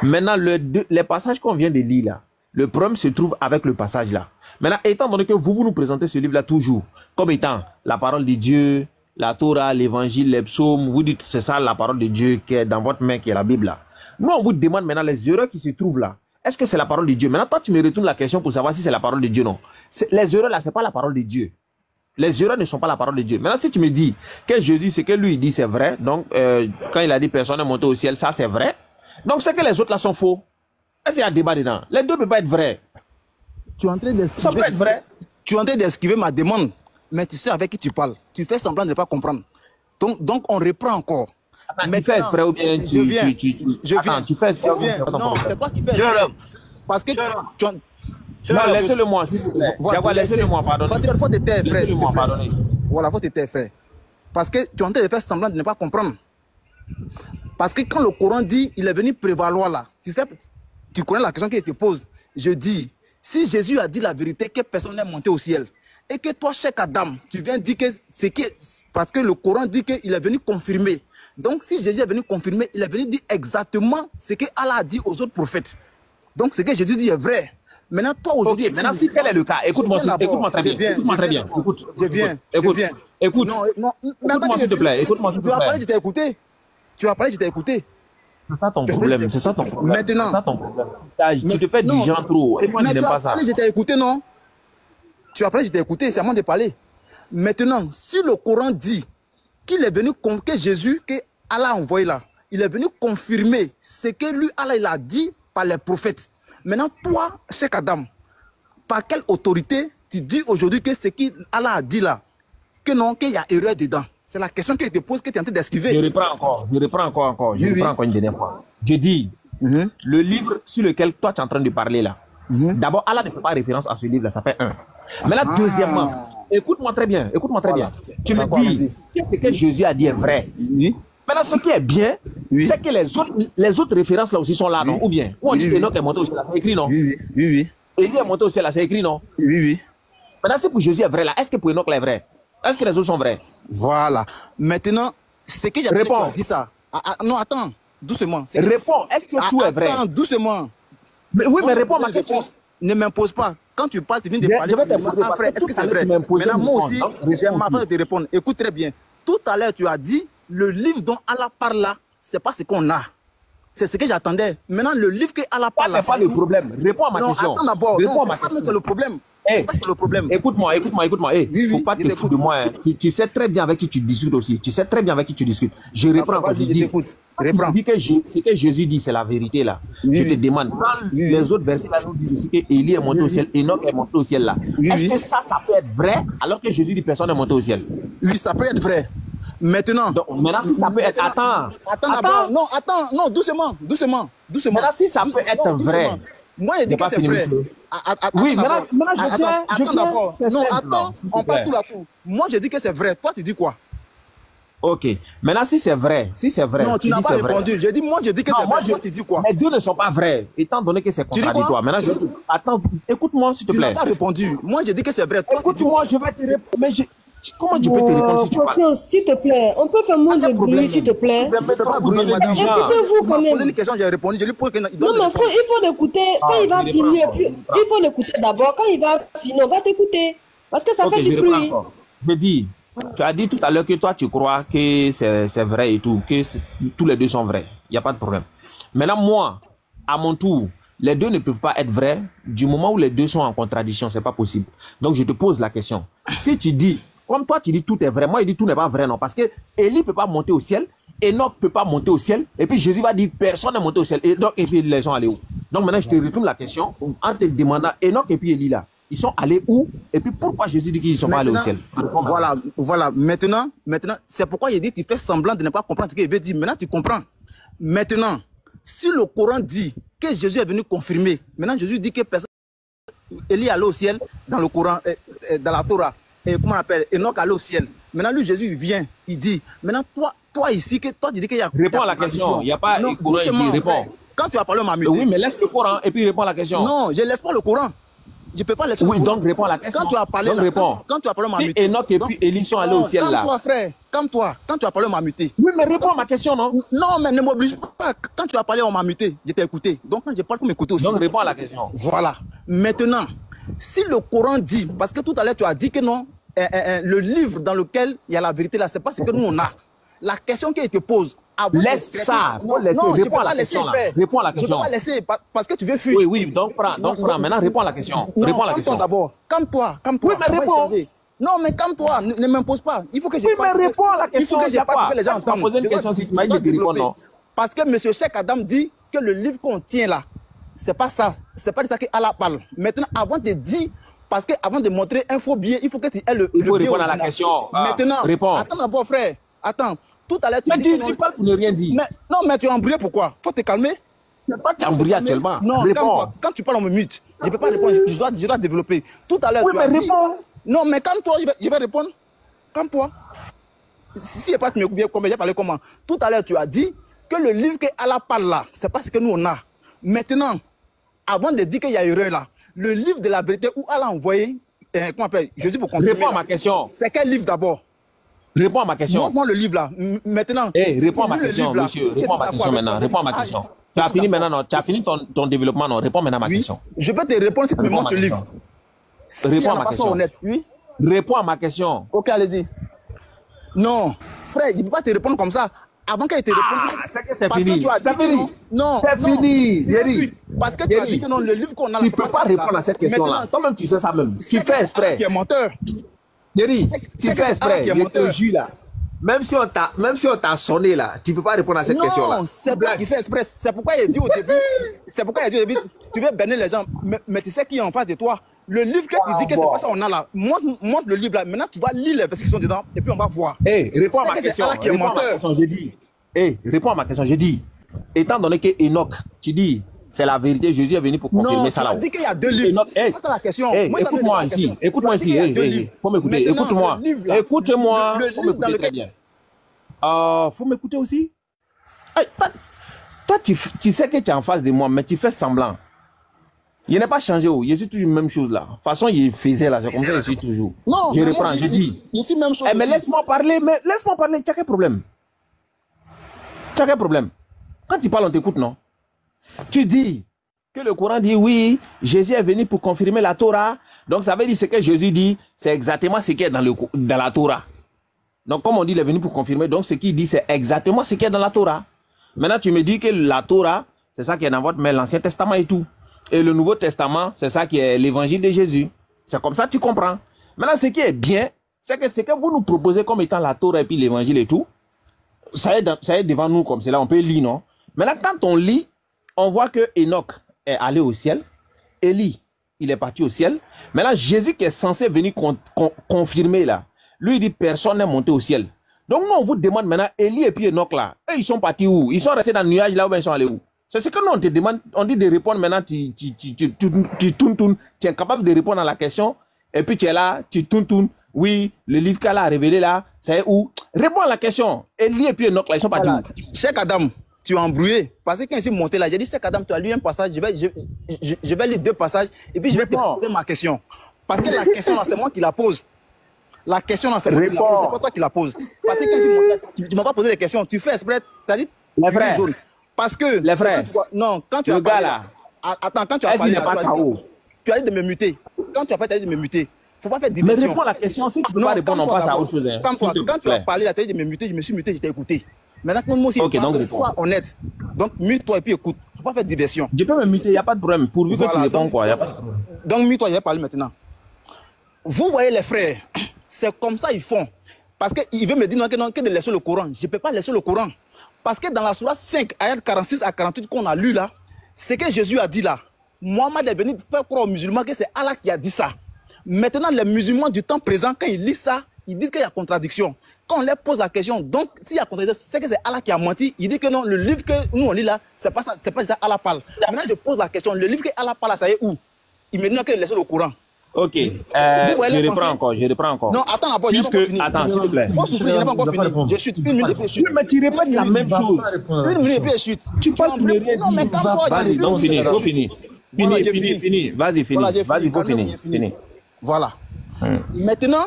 Maintenant, les passages qu'on vient de lire, là, le problème se trouve avec le passage, là. Maintenant, étant donné que vous nous présentez ce livre-là toujours comme étant la parole de Dieu, la Torah, l'évangile, les psaumes, vous dites c'est ça la parole de Dieu qui est dans votre main, qui est la Bible, là. Nous, on vous demande maintenant les erreurs qui se trouvent là. Est-ce que c'est la parole de Dieu? Maintenant, toi, tu me retournes la question pour savoir si c'est la parole de Dieu, non. Les erreurs là, ce n'est pas la parole de Dieu. Les erreurs ne sont pas la parole de Dieu. Maintenant, si tu me dis que Jésus, ce que lui dit, c'est vrai, donc quand il a dit personne n'est monté au ciel, ça c'est vrai. Donc, c'est que les autres là sont faux. Est-ce qu'il y a un débat dedans? Les deux ne peuvent pas être vrais. Tu es en train d'esquiver. Ça peut être vrai. Tu es en train d'esquiver ma demande, mais tu sais avec qui tu parles. Tu fais semblant de ne pas comprendre. Donc on reprend encore. Attends, tu fais exprès ou bien tu fais exprès ou bien non, c'est toi qui fais exprès. Parce que non, laissez-le moi, s'il vous plaît. Laissez-le moi, pardonnez. Il faut te taire, frère. Laissez-le-moi, pardonnez. Voilà, il faut te taire, frère. Parce que tu es en train de faire semblant de ne pas comprendre. Parce que quand le Coran dit, il est venu prévaloir là, tu sais, tu connais la question qu'il te pose. Je dis, si Jésus a dit la vérité, que personne n'est monté au ciel, et que toi, Cheikh Adam, tu viens dire que c'est que... Parce que le Coran dit qu'il est venu confirmer. Donc, si Jésus est venu confirmer, il est venu dire exactement ce que Allah a dit aux autres prophètes. Donc, ce que Jésus dit est vrai. Maintenant, toi, aujourd'hui... Okay, maintenant, si tel est le cas, écoute-moi très bien. Écoute-moi très bien. Écoute. Non, écoute-moi s'il te plaît. Écoute-moi s'il te plaît. Tu as parlé, je t'ai écouté. Tu as parlé, je t'ai écouté. C'est ça ton problème. C'est ça ton problème. Maintenant. C'est ça ton problème. Tu te fais du genre trop. Et moi, je n'aime pas ça. Tu as parlé, je t'ai écouté, non? Tu as parlé, je t'ai écouté. C'est à moi de parler. Maintenant, si le Coran dit qu'il est venu, que Jésus, que Allah a envoyé là, il est venu confirmer ce que lui, Allah, il a dit par les prophètes. Maintenant, toi, Cheikh Adam, par quelle autorité tu dis aujourd'hui que ce qu'Allah a dit là, que non, qu'il y a erreur dedans? C'est la question que je te pose, que tu es en train d'esquiver. Je reprends encore une dernière fois. Je dis, le livre sur lequel toi tu es en train de parler là, d'abord, Allah ne fait pas référence à ce livre là, ça fait un. Mais là, deuxièmement, écoute-moi très bien. Tu me dis que ce que Jésus a dit est vrai. Maintenant, ce qui est bien, c'est que les autres références là aussi sont là, non? Ou bien, où on dit que Enoch est monté au ciel, là, c'est écrit, non? Oui. Élie est monté au ciel, là, c'est écrit, non? Oui. Maintenant, si pour Jésus est vrai là, est-ce que pour Enoch là est vrai? Est-ce que les autres sont vrais? Voilà. Maintenant, c'est que j'ai dit ça. Non, attends. doucement. Réponds, est-ce que tout est vrai? Attends, doucement. Mais, oui, mais réponds à ma question. Ne m'impose pas. Quand tu parles, tu viens de parler. Frère, est-ce que c'est vrai? Maintenant, moi aussi, j'ai ma part de te répondre. Écoute très bien. Tout à l'heure, tu as dit, le livre dont Allah parle là, c'est pas ce qu'on a. C'est ce que j'attendais. Maintenant, le livre que Allah parle là, c'est pas le problème. Réponds à ma question. Attends d'abord. C'est ça même le problème. C'est ça le problème. Écoute-moi. Faut pas te foutre de moi. Hein. Tu sais très bien avec qui tu discutes aussi. Tu sais très bien avec qui tu discutes. Je reprends quand je dis. Reprends. Ce que Jésus dit, c'est la vérité là. Je te demande. Les autres versets là nous disent aussi que Élie est monté au ciel, Enoch est monté au ciel là. Est-ce que ça peut être vrai alors que Jésus dit personne n'est monté au ciel? Oui, ça peut être vrai. Maintenant. Donc, maintenant, si ça peut être. Attends. Non, doucement. Maintenant, si ça peut être vrai. Moi, je dis que c'est vrai. Oui, maintenant, je tiens. D'abord. Non, attends, on parle tout là tout. Moi, je dis que c'est vrai. Toi, tu dis quoi? Ok. Maintenant, si c'est vrai. Non, tu n'as pas répondu. Je dis que c'est vrai. Toi, tu dis quoi? Les deux ne sont pas vrais, étant donné que c'est contradictoire. Maintenant, attends, écoute-moi, s'il te plaît. Tu n'as pas répondu. Moi, je dis que c'est vrai. Écoute-moi, je vais te répondre. Mais comment je peux te répondre si tu parles? S'il te plaît, on peut faire moins de bruit, s'il te plaît. Écoutez-vous quand même. Posez une question, j'ai répondu. Je lui pose que non, mais il faut l'écouter. Quand il va finir, il faut l'écouter d'abord. Quand il va finir, on va t'écouter. Parce que ça fait du bruit. Je dis, tu as dit tout à l'heure que toi, tu crois que c'est vrai et tout, que tous les deux sont vrais. Il n'y a pas de problème. Maintenant, moi, à mon tour, les deux ne peuvent pas être vrais du moment où les deux sont en contradiction. Ce n'est pas possible. Donc, je te pose la question. Si tu dis, comme toi, tu dis tout est vrai, moi, je dis tout n'est pas vrai, non. Parce que Élie ne peut pas monter au ciel, Enoch ne peut pas monter au ciel, et puis Jésus va dire personne n'est monté au ciel. Et puis les gens allaient où? Donc maintenant, je te retourne la question en te demandant, Enoch et puis Élie là, ils sont allés où? Et puis pourquoi Jésus dit qu'ils ne sont pas allés au ciel? Voilà. Maintenant, c'est pourquoi il dit tu fais semblant de ne pas comprendre ce qu'il veut dire. Maintenant, tu comprends. Maintenant, si le Coran dit que Jésus est venu confirmer, maintenant Jésus dit que personne, Élie est allé au ciel dans le Coran, dans la Torah. Et comment on appelle, Enoch allé au ciel. Maintenant, lui, Jésus, il vient, il dit, maintenant, toi ici, toi, tu dis qu'il y a... Réponds à la question, il n'y a pas de Coran ici, réponds. Quand tu as parlé, on m'a muté. Oui, mais laisse le Coran et puis réponds à la question. Non, je ne laisse pas le Coran. Je ne peux pas laisser le Coran. Oui, donc réponds à la question. Quand tu as parlé, quand tu as parlé, on m'a muté. Enoch et puis Élie sont allés au ciel là. Calme-toi, frère, calme-toi. Quand tu as parlé, on m'a muté. Oui, mais réponds à ma question, non? Non, mais ne m'oblige pas. Quand tu as parlé, on m'a muté. Je t'ai écouté. Donc, quand je parle, il faut m'écouter aussi. Donc, réponds à la question. Voilà. Maintenant, si le Coran dit, parce que tout à l'heure, tu as dit que non, le livre dans lequel il y a la vérité là, c'est pas ce que nous on a. La question qui te pose. Laisse ça. Non, réponds à la question là. Réponds à la question. Je ne peux pas laisser parce que tu veux fuir. Oui, donc prends. Maintenant, réponds à la question. Réponds à la question. D'abord. Calme-toi. Oui, mais réponds. Non, mais calme-toi. Ne m'impose pas. Il faut que je parle. Oui, mais réponds à la question. Il faut que je parle pour que les gens entendent. Tu m'as posé une question si tu m'as dit de répondre, non. Parce que M. Cheikh Adam dit que le livre qu'on tient là, c'est pas ça. C'est pas de ça qu'Allah parle. Maintenant, avant de dire. Parce qu'avant de montrer un faux billet, il faut que tu aies le billet. Il faut répondre à la question. Maintenant, réponds. Attends d'abord, frère. Attends. Tout à l'heure, tu parles pour ne rien dire. Non, mais tu es embrouillé, pourquoi? Faut te calmer. C'est pas embrouillé actuellement. Non, quand tu parles, on me mute. Je ne peux pas répondre. Je dois développer. Tout à l'heure, oui, mais réponds. Non, mais calme-toi, je vais répondre. Calme-toi. Si je passe mieux, comme j'ai parlé comment? Tout à l'heure, tu as dit que le livre que Allah parle là, c'est pas ce que nous on a. Maintenant, avant de dire qu'il y a erreur là, le livre de la vérité où Allah a envoyé, comment on appelle, Jésus pour confirmer. Réponds à ma question. C'est quel livre d'abord? Réponds à ma question. Montre-moi le livre là. Maintenant. Réponds à ma question, monsieur. Réponds à ma question maintenant. Réponds à ma question. Tu as fini maintenant, non? Tu as fini ton développement, non? Réponds maintenant à ma question. Je peux te répondre si tu me montres le livre. Réponds à ma question. Oui. Réponds à ma question. Ok, allez-y. Non, frère, je ne peux pas te répondre comme ça. Avant qu'elle te réponde. C'est que c'est fini. C'est fini. Non. C'est fini. Jerry. Parce que tu as dit que non, le livre qu'on a là. Tu ne peux pas répondre à cette question-là. Toi-même, tu sais ça même. Tu fais exprès. Tu es menteur. Jerry, tu fais exprès. Je te jure là. Même si on t'a sonné là, tu ne peux pas répondre à cette question-là. Non, c'est toi qui fais exprès. C'est pourquoi il a dit au début. Tu veux bénir les gens. Mais tu sais qui est en face de toi. Le livre que tu dis que c'est pas ça on a là. Montre le livre là. Maintenant, tu vas lire les versets qui sont dedans et puis on va voir. Réponds à ma question. Réponds à ma question, j'ai dit. Réponds à ma question, j'ai dit. Étant donné que Enoch, tu dis, c'est la vérité, Jésus est venu pour confirmer ça là. Non, tu as dit qu'il y a deux livres. C'est pas ça la question. Écoute-moi ici. Écoute-moi ici. Faut m'écouter. Écoute-moi. Écoute-moi. Faut m'écouter très bien. Faut m'écouter aussi. Toi, tu sais que tu es en face de moi, mais tu fais semblant. Il n'est pas changé. Je suis toujours la même chose là. De toute façon, il faisait là. C'est comme ça que je suis toujours. Non, je reprends, je dis. Ici, même chose. Mais laisse-moi parler. Tu as quel problème? Tu as quel problème? Quand tu parles, on t'écoute, non? Tu dis que le Coran dit oui, Jésus est venu pour confirmer la Torah. Donc ça veut dire ce que Jésus dit, c'est exactement ce qui est dans la Torah. Donc comme on dit, il est venu pour confirmer, donc ce qu'il dit, c'est exactement ce qui est dans la Torah. Maintenant, tu me dis que la Torah, c'est ça qui est dans votre main, l'Ancien Testament et tout. Et le Nouveau Testament, c'est ça qui est l'évangile de Jésus. C'est comme ça que tu comprends. Maintenant, ce qui est bien, c'est que ce que vous nous proposez comme étant la Torah et puis l'évangile et tout, ça est devant nous comme cela, on peut lire, non? Maintenant, quand on lit, on voit que Enoch est allé au ciel, Élie, il est parti au ciel. Maintenant, Jésus qui est censé venir confirmer là, lui il dit personne n'est monté au ciel. Donc nous on vous demande maintenant, Élie et puis Enoch là, eux ils sont partis où? Ils sont restés dans le nuage là ou bien ils sont allés où? C'est ce que nous on te demande, on dit de répondre maintenant, tu tournes, tu es capable de répondre à la question, et puis tu es là, tu tournes, oui, le livre qu'elle a révélé là, c'est où? Réponds à la question. Élie et puis Enoch là, ils sont partis où? Cheikh Adam, tu es embrouillé. Parce que quand je suis monté là, j'ai dit, Cheikh Adam, tu as lu un passage, je vais lire 2 passages, et puis je vais te poser ma question. Parce que la question là, c'est moi qui la pose. La question là, c'est moi qui la pose, c'est pas toi qui la pose. Parce que quand je suis monté là, tu ne m'as pas posé les questions, tu fais exprès, tu as dit, les frères. Parce que, les frères, non, quand tu as parlé là, attends, quand tu as parlé là, tu as dit de me muter. Quand tu as parlé, tu as dit de me muter. Faut pas faire diversion. Mais réponds à la question, si tu peux pas répondre, on passe à autre chose. Hein. Quand tu as parlé là, tu as dit de me muter, je me suis muté, je t'ai écouté. Maintenant, moi aussi, sois honnête. Donc, mute-toi et puis écoute. Faut pas faire diversion. Je peux me muter, il n'y a pas de problème. Pourvu que tu réponds, quoi. Y a pas de problème. Donc, mute-toi, je vais parler maintenant. Vous voyez les frères, c'est comme ça ils font. Parce qu'il veut me dire que de laisser le Coran. Je ne peux pas laisser le Coran. Parce que dans la sourate 5, ayat 46 à 48 qu'on a lu là, c'est que Jésus a dit là. Mohammed est venu faire croire aux musulmans que c'est Allah qui a dit ça. Maintenant, les musulmans du temps présent, quand ils lisent ça, ils disent qu'il y a contradiction. Quand on leur pose la question, donc s'il y a contradiction, c'est que c'est Allah qui a menti. Il dit que non, le livre que nous on lit là, c'est pas ça, c'est pas ça Allah parle. Maintenant, je pose la question, le livre que Allah parle, ça y est où? Il me dit qu'il laisse le Coran. Ok, je reprends encore. Non, attends d'abord, attends, s'il te plaît. Je n'ai pas encore fini. Je chute, 1 minute et puis je chute. Mais tu répètes la même chose. 1 minute et puis je chute. Tu parles de rien. Non, mais vas-y, donc fini. Vas-y, fini. Voilà. Maintenant,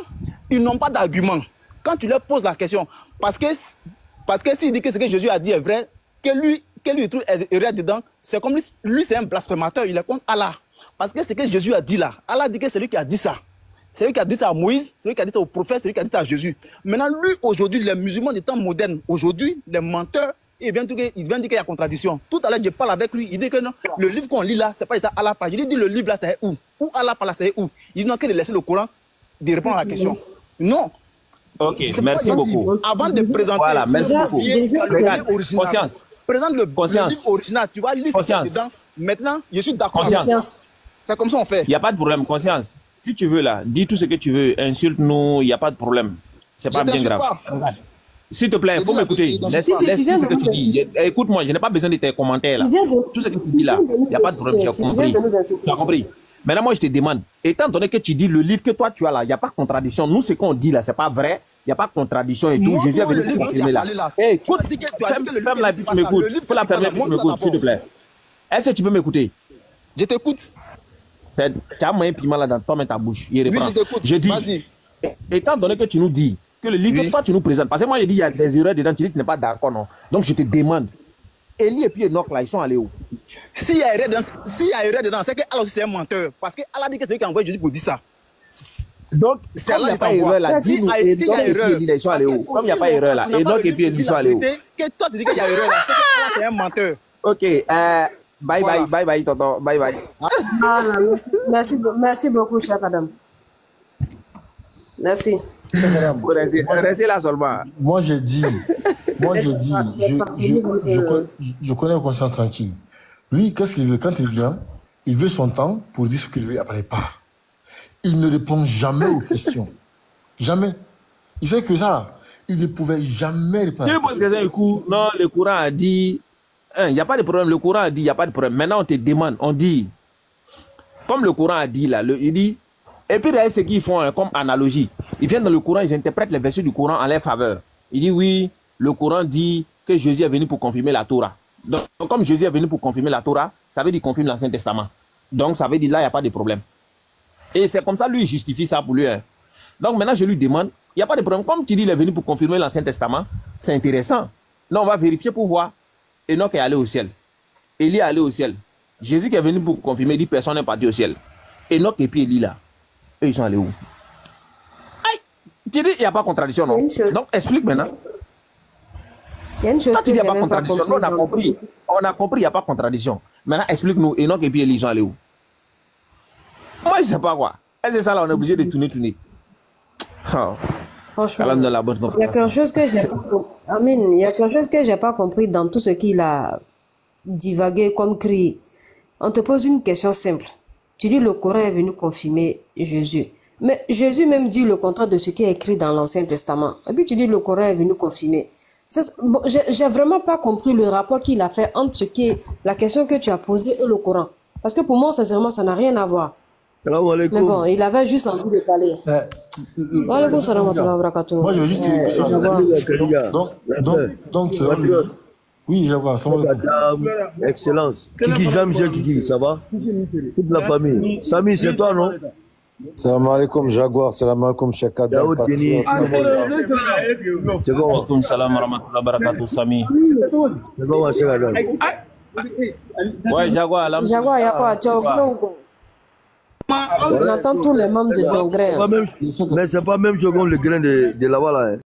ils n'ont pas d'argument. Quand tu leur poses la question, parce que s'il dit que ce que Jésus a dit est vrai, que lui trouve erreur dedans, c'est comme lui c'est un blasphémateur, il est contre Allah. Parce que ce que Jésus a dit là, Allah dit que c'est lui qui a dit ça. C'est lui qui a dit ça à Moïse, c'est lui qui a dit ça au prophète, c'est lui qui a dit ça à Jésus. Maintenant, lui, aujourd'hui, les musulmans des temps modernes, aujourd'hui, les menteurs, ils viennent dire qu'il y a contradiction. Tout à l'heure, je parle avec lui, il dit que non, le livre qu'on lit là, c'est pas ça Allah parle. Je lui dis le livre là, c'est où? Où Allah parle, c'est où? Il dit non, que de laisser le Coran, de répondre à la question. Non. Ok, merci beaucoup. Avant de présenter, voilà, merci beaucoup. Regarde, conscience. Présente le livre original, tu vas lire dedans. Maintenant, je suis d'accord. C'est comme ça on fait. Il n'y a pas de problème, conscience. Si tu veux là, dis tout ce que tu veux, insulte-nous, il n'y a pas de problème. C'est pas bien grave. S'il te plaît, il faut m'écouter. Laisse ce que tu dis. Écoute-moi, je n'ai pas besoin de tes commentaires là. Tout ce que tu dis là, il n'y a pas de problème, j'ai compris. Tu as compris. Maintenant, moi, je te demande, étant donné que tu dis le livre que toi tu as là, il n'y a pas de contradiction. Nous, ce qu'on dit là, c'est pas vrai. Il n'y a pas de contradiction et tout. Jésus est venu pour confirmer là. Écoute, ferme la vie, tu m'écoutes. Il faut la fermer, tu m'écoutes, s'il te plaît. Est-ce que tu veux m'écouter? Je t'écoute. Tu as moyen piment là dans ta bouche. Oui, je t'écoute. Je dis, étant donné que tu nous dis que le livre que toi tu nous présentes, parce que moi je dis il y a des erreurs dedans, tu dis que tu n'es pas d'accord, non. Donc je te demande, Élie et puis Enoch là, ils sont allés où? S'il y a erreur dedans, c'est que Allah aussi c'est un menteur. Parce que Allah dit que c'est lui qui a envoyé Jésus pour dire ça. Donc, comme il n'y a pas erreur là, dis-nous, Enoch et puis Élie, ils sont allés où? Comme il n'y a pas erreur là, Enoch et puis Élie, ils sont allés où? Que toi tu dis qu'il y a erreur là, c'est que Allah c'est un menteur. Ok, bye, tonton, bye. Merci beaucoup, cher Adam. Merci. Restez là seulement. Moi, je connais conscience tranquille. Lui, qu'est-ce qu'il veut? Quand il vient, il veut son temps pour dire ce qu'il veut, après il part. Il ne répond jamais aux questions. Jamais. Il fait que ça. Il ne pouvait jamais répondre. Tu poses question, non, le Coran a dit... Il n'y a pas de problème. Le Coran a dit, il n'y a pas de problème. Maintenant, on te demande, on dit, comme le Coran a dit là, il dit, et puis ce qu'ils font comme analogie, ils viennent dans le Coran, ils interprètent les versets du Coran en leur faveur. Il dit, oui, le Coran dit que Jésus est venu pour confirmer la Torah. Donc, comme Jésus est venu pour confirmer la Torah, ça veut dire qu'il confirme l'Ancien Testament. Donc, ça veut dire là, il n'y a pas de problème. Et c'est comme ça, lui, il justifie ça pour lui. Hein. Donc, maintenant, je lui demande, il n'y a pas de problème. Comme tu dis, il est venu pour confirmer l'Ancien Testament, c'est intéressant. Là, on va vérifier pour voir. Enoch est allé au ciel. Élie est allé au ciel. Jésus qui est venu pour confirmer, dit personne n'est parti au ciel. Enoch et puis Élie là. Eux, ils sont allés où? Aïe! Tu dis, il n'y a pas de contradiction, non? Donc, explique maintenant. Il y a une chose Toi, tu dis, il n'y a pas de pas contradiction. Nous, on a compris. On a compris, il n'y a pas de contradiction. Maintenant, explique-nous, Enoch et puis Élie, ils sont allés où? Moi, je ne sais pas quoi. Et c'est ça, là, on est obligé de tourner. Oh. Franchement, il y a quelque chose que j'ai pas compris. Amen. Il y a quelque chose que j'ai pas compris dans tout ce qu'il a divagué comme cri. On te pose une question simple. Tu dis le Coran est venu confirmer Jésus. Mais Jésus même dit le contraire de ce qui est écrit dans l'Ancien Testament. Et puis tu dis le Coran est venu confirmer. Bon, j'ai vraiment pas compris le rapport qu'il a fait entre ce qui est la question que tu as posée et le Coran. Parce que pour moi, sincèrement, ça n'a rien à voir. Mais bon, il avait juste envie de parler. Moi, je veux juste dire que donc, oui, Jaguar, Excellence. Kiki, Jean-Michel Kiki, ça va? Toute la famille. Samy, c'est toi, non? Salam alaikum, Jaguar. Salam alaikum, Cheikh Adam. Salam rahmatullah barakatuh, Samy. C'est comment, Cheikh Adam? Ouais, Jaguar, là. Jaguar, il y a quoi? Tu as aucun. On entend tous les membres de ton grain. Mais c'est pas même chose comme le grain de là-bas, là.